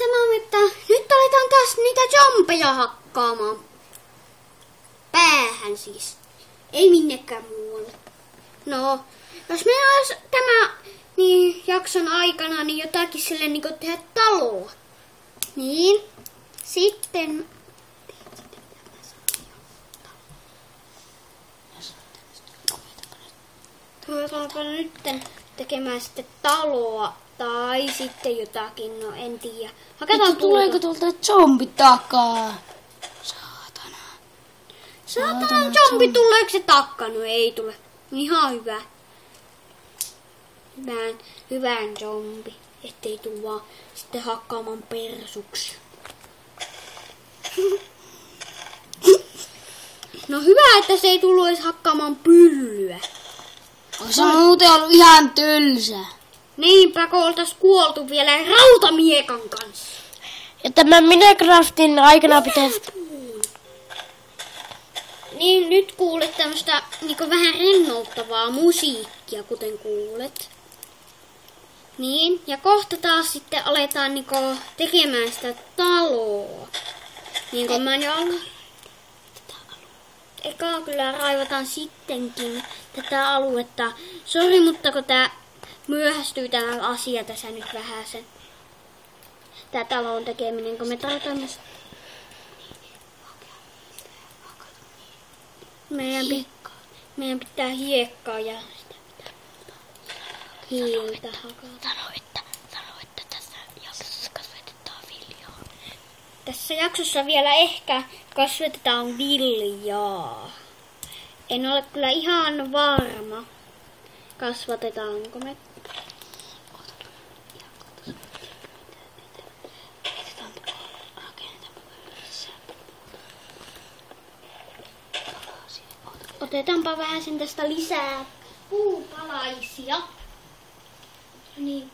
samaa, että nyt aletaan taas niitä zombeja hakkaamaan. Päähän siis. Ei minnekään muualle. No, jos meillä olisi tämä jakson aikana niin jotakin sille niin tehdä taloa. Niin, sitten... Ruvetaanko nyt tekemään sitten taloa tai sitten jotakin, no en tiedä. Haketaan tuleeko tuolta zombi takaa? Saatana zombi, tuleeko se takka? No ei tule. Ihan hyvä. Hyvän zombi. Ettei tuu vaan sitten hakkaamaan persuksi. No hyvä, että se ei tullut edes hakkaamaan pyllyä. Se on muuten ollut ihan tylsä. Niinpä, kun oltais kuoltu vielä rautamiekan kanssa. Ja tämän Minecraftin aikana pitäisi... Niin, nyt kuulet tämmöstä niinku vähän rennouttavaa musiikkia, kuten kuulet. Niin, ja kohta taas sitten aletaan niinku tekemään sitä taloa. Niin kuin mä jo aloin. Eka kyllä raivataan sittenkin tätä aluetta. Sori, mutta kun tää myöhästyy tää asia tässä nyt vähäsen. Tää talon tekeminen, kun me tarvitaan... Meidän pitää hiekkaa ja sitä pitää hiiltä hakata. Sano, että tässä jaksossa kasvatetaan viljaa. Tässä jaksossa vielä ehkä kasvatetaan viljaa. En ole kyllä ihan varma, kasvatetaanko me. Otetaanpa vähän sen tästä lisää puupalaisia. Niin,